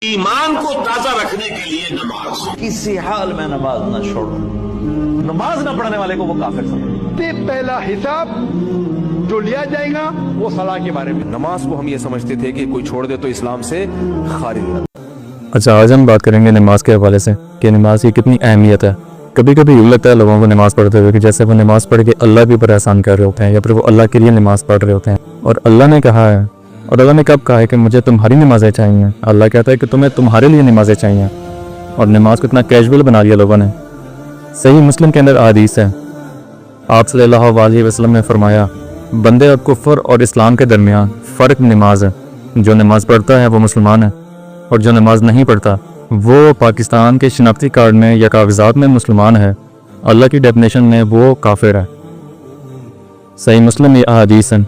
ईमान को ताजा रखने के लिए नमाज, किसी हाल में नमाज न छोड़ो। नमाज न पढ़ने वाले को वो काफिर समझते। पहला हिसाब जो लिया जाएगा वो सलाह के बारे में। नमाज को हम ये समझते थे कि कोई छोड़ दे तो इस्लाम से खारिज। अच्छा, आज हम बात करेंगे नमाज के हवाले से कि नमाज की कितनी अहमियत है। कभी कभी यूँ लगता है लोगों को नमाज़ पढ़ते हुए कि जैसे वो नमाज़ पढ़ के अल्लाह के ऊपर एहसान कर रहे होते हैं या फिर वो अल्लाह के लिए नमाज़ पढ़ रहे होते हैं। और अल्लाह ने कहा है, और अल्लाह ने कब कहा है कि मुझे तुम्हारी नमाज़ें चाहिए। अल्लाह कहता है कि तुम्हें तुम्हारे लिए नमाज़ें चाहिए। और नमाज को इतना कैजुअल बना दिया लोगों ने। सही मुस्लिम के अंदर हदीस है, आप सल्लल्लाहु अलैहि वसल्लम ने फरमाया, बंदे और कुफ्र और इस्लाम के दरमियान फ़र्क नमाज है। जो नमाज़ पढ़ता है वो मुसलमान है, और जो नमाज नहीं पढ़ता वो पाकिस्तान के शनाख्ती कार्ड में या कागजात में मुसलमान है, अल्लाह की डेफिनेशन में वो काफिर है। सही मुस्लिम ये अहादीस है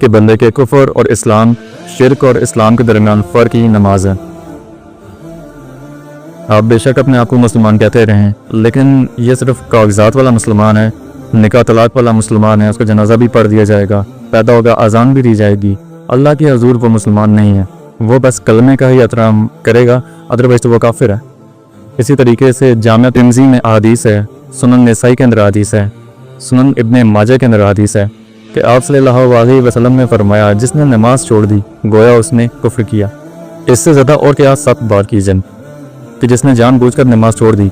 कि बंदे के कुफ्र और इस्लाम, शिरक और इस्लाम के दरमियान फ़र्क ही नमाज है। आप बेशक अपने आप को मुसलमान कहते रहें, लेकिन ये सिर्फ कागजात वाला मुसलमान है, निकाह तलाक वाला मुसलमान है, उसका जनाजा भी पढ़ दिया जाएगा, पैदा होगा अजान भी दी जाएगी। अल्लाह के हजूर वो मुसलमान नहीं है, वो बस कलमे का ही एहतराम करेगा, अदरवाइज तो वो काफिर है। इसी तरीके से जामिया तिर्मिज़ी में हदीस है, सुनन नसाई के अंदर हदीस है, सुनन इब्ने माजा के अंदर हदीस है कि आप सल्लल्लाहु अलैहि वसल्लम ने फरमाया, जिसने नमाज छोड़ दी गोया उसने कुफ्र किया। इससे ज़्यादा और क्या 7 बार कीजिए कि जिसने जानबूझकर नमाज छोड़ दी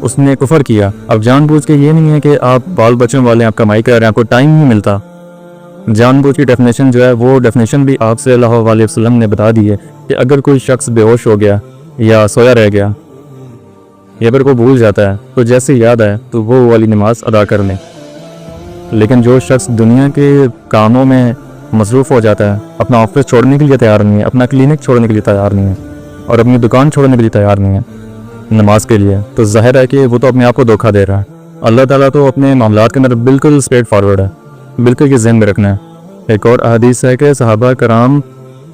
उसने कुफ्र किया। अब जानबूझ के ये नहीं है कि आप बाल बच्चों वाले आप कमाई कर रहे हैं, आपको टाइम नहीं मिलता। जानबूझ की डेफिनेशन जो है वो डेफिनेशन भी आप सल्लल्लाहु अलैहि वसल्लम ने बता दी है कि अगर कोई शख्स बेहोश हो गया या सोया रह गया या फिर को भूल जाता है तो जैसे याद आए तो वो वाली नमाज अदा कर लें। लेकिन जो शख्स दुनिया के कामों में मसरूफ़ हो जाता है, अपना ऑफिस छोड़ने के लिए तैयार नहीं है, अपना क्लिनिक छोड़ने के लिए तैयार नहीं है और अपनी दुकान छोड़ने के लिए तैयार नहीं है नमाज के लिए, तो ज़ाहिर है कि वो तो अपने आप को धोखा दे रहा है। अल्लाह ताला तो अपने मामलात के अंदर बिल्कुल स्ट्रेट फॉरवर्ड है, बिल्कुल ये ज़हन में रखना है। एक और हदीस है कि सहाबा कराम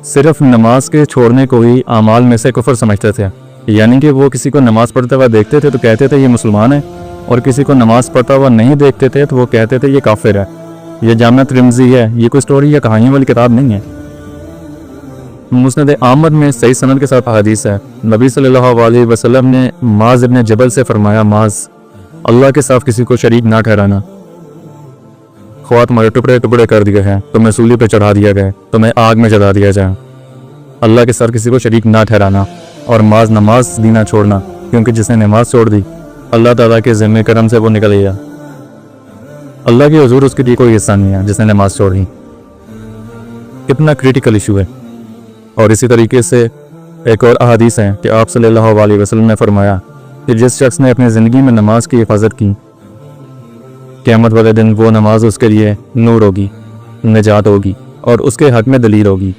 सिर्फ नमाज के छोड़ने को ही आमाल में से कुफ्र समझते थे, यानी कि वो किसी को नमाज पढ़ते हुआ देखते थे तो कहते थे ये मुसलमान है, और किसी को नमाज पढ़ता हुआ नहीं देखते थे तो वो कहते थे ये काफिर है। ये जामिया तिर्मिज़ी है, ये कोई स्टोरी या कहानियों वाली किताब नहीं है। मुस्नद अहमद में सही सनद के साथ हदीस है, नबी सल्लल्लाहु अलैहि वसल्लम ने माज इब्न जबल से फरमाया, माज, अल्लाह के साथ किसी को शरीक ना ठहराना। ख्वाह तुम्हारे टुकड़े टुकड़े कर दिए हैं, तुम्हें सूली पे चढ़ा दिया गया, तुम्हें आग में जला दिया जाए। अल्लाह के साथ किसी को शरीक ना ठहराना। और माज नमाज दी ना छोड़ना, क्योंकि जिसने नमाज छोड़ दी अल्लाह ताला के ज़िम्मे करम से वो निकल गया। अल्लाह के हुजूर उसके लिए कोई हिस्सा नहीं है जिसने नमाज छोड़ दी। कितना क्रिटिकल इशू है। और इसी तरीके से एक और अहादीस है कि आप सल्लल्लाहु अलैहि वसल्लम ने फरमाया कि जिस शख्स ने अपनी ज़िंदगी में नमाज की हिफाजत की, क़यामत वाले दिन वो नमाज उसके लिए नूर होगी, निजात होगी और उसके हक़ में दलील होगी।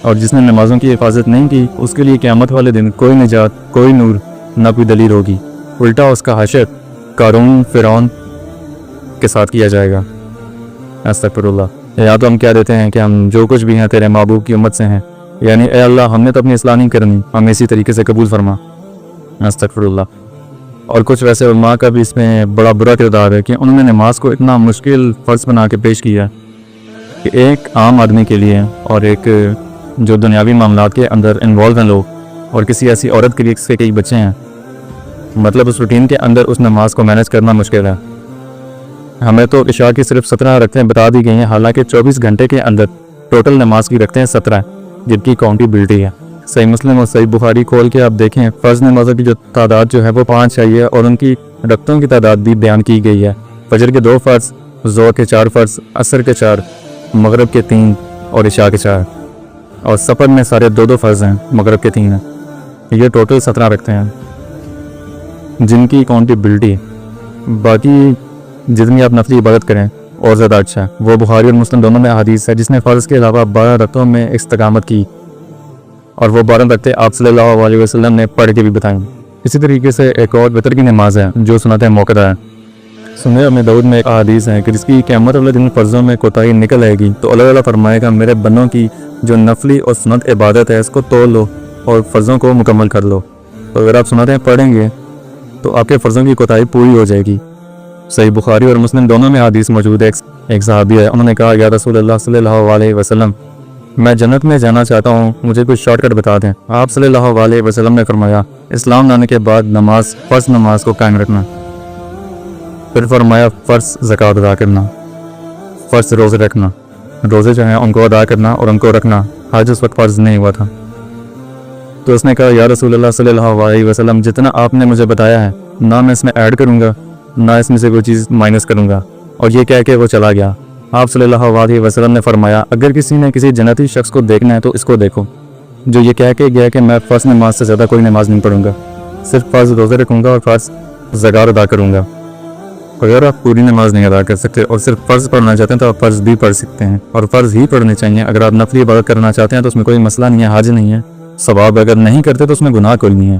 और जिसने नमाज़ों की हिफाजत नहीं की उसके लिए क़यामत वाले दिन कोई निजात, कोई नूर, ना कोई दलील होगी। उल्टा उसका हशर कारून फ़िरौन के साथ किया जाएगा। अस्तग़फिरुल्लाह। या तो हम कह देते हैं कि हम जो कुछ भी हैं तेरे महबूब की उम्मत से हैं, यानी ए अल्लाह हमने तो अपनी इस्लाह नहीं करनी, हमें इसी तरीके से कबूल फरमा। अस्तग़फिरुल्लाह। और कुछ वैसे उलमा का भी इसमें बड़ा बुरा किरदार है कि उन्होंने नमाज को इतना मुश्किल फ़र्ज़ बना के पेश किया कि एक आम आदमी के लिए और एक जो दुनियावी मामलात के अंदर इन्वॉल्व हैं लोग, और किसी ऐसी औरत के लिए जिसके कई बच्चे हैं, मतलब उस रूटीन के अंदर उस नमाज को मैनेज करना मुश्किल है। हमें तो इशा की सिर्फ 17 रकतें बता दी गई हैं, हालांकि 24 घंटे के अंदर टोटल नमाज की रकतें 17 जिनकी काउंटेबिलिटी है। सही मुस्लिम और सही बुखारी खोल के आप देखें, फ़र्ज़ नमाज़ों की जो तादाद जो है वो 5 आई है और उनकी रकतों की तादाद भी बयान की गई है। फजर के 2 फ़र्ज़, ज़ोहर के 4 फ़र्ज़, असर के 4, मगरब के 3 और इशा के 4, और सफ़र में सारे 2-2 फ़र्ज़ हैं, मगरब के 3 हैं। ये टोटल 17 रखते हैं जिनकी काउंटेबिलिटी। बाकी जितनी आप नफली इबादत करें और ज़्यादा अच्छा है। वो बुखारी और मुस्लिम दोनों में हदीस है जिसने फ़र्ज़ के अलावा 12 रकतों में इस्तिकामत की, और वो 12 रकतें आप सल्लल्लाहु अलैहि वसल्लम ने पढ़ के भी बताई। इसी तरीके से एक और वितर की नमाज है जो सुनत मौक़दा है। सुनने में दाऊद में एक हदीस है कि जिसकी क़यामत वाले दिन फ़र्ज़ों में कोताही निकल आएगी तो अल्लाह ताला फरमाएगा, मेरे बन्नों की जो नफली और सुनत इबादत है इसको तोड़ लो और फ़र्ज़ों को मुकम्मल कर लो। तो अगर आप सुनतें पढ़ेंगे तो आपके फ़र्ज़ों की कोताही पूरी हो जाएगी। सही बुखारी और मुस्लिम दोनों में हदीस मौजूद है। एक सहाबी है, उन्होंने कहा, या रसूल अल्लाह सल्लल्लाहु अलैहि वसल्लम, میں جنت میں جانا چاہتا ہوں، مجھے کوئی شارٹ کٹ بتا دیں۔ آپ صلی اللہ علیہ وسلم نے فرمایا اسلام لانے کے بعد نماز، فرض نماز کو قائم رکھنا، پھر فرمایا فرض زکوٰۃ ادا کرنا، فرض روزے رکھنا، روزے جو ہیں ان کو ادا کرنا اور ان کو رکھنا۔ حج اس وقت فرض نہیں ہوا تھا۔ تو اس نے کہا یا رسول اللہ صلی اللہ علیہ وسلم جتنا آپ نے مجھے بتایا ہے نہ میں اس میں ایڈ کروں گا نہ اس میں سے کوئی چیز مائنس کروں گا، اور یہ کہہ کے وہ چلا گیا۔ آپ صلی اللہ علیہ وسلم نے فرمایا اگر کسی نے کسی جنتی شخص کو دیکھنا ہے تو اس کو دیکھو جو یہ کہہ کے گیا کہ میں فرض نماز سے زیادہ کوئی نماز نہیں پڑھوں گا، صرف فرض روزے رکھوں گا اور فرض زکوٰۃ ادا کروں گا۔ اگر آپ پوری نماز نہیں ادا کر سکتے اور صرف فرض پڑھنا چاہتے ہیں تو آپ فرض بھی پڑھ سکتے ہیں، اور فرض ہی پڑھنے چاہیے۔ اگر آپ نفلی عبادت کرنا چاہتے ہیں تو اس میں کوئی مسئلہ نہیں ہے، حرج نہیں ہے، ثواب اگر نہیں کرتے تو اس میں گناہ کوئی نہیں ہے۔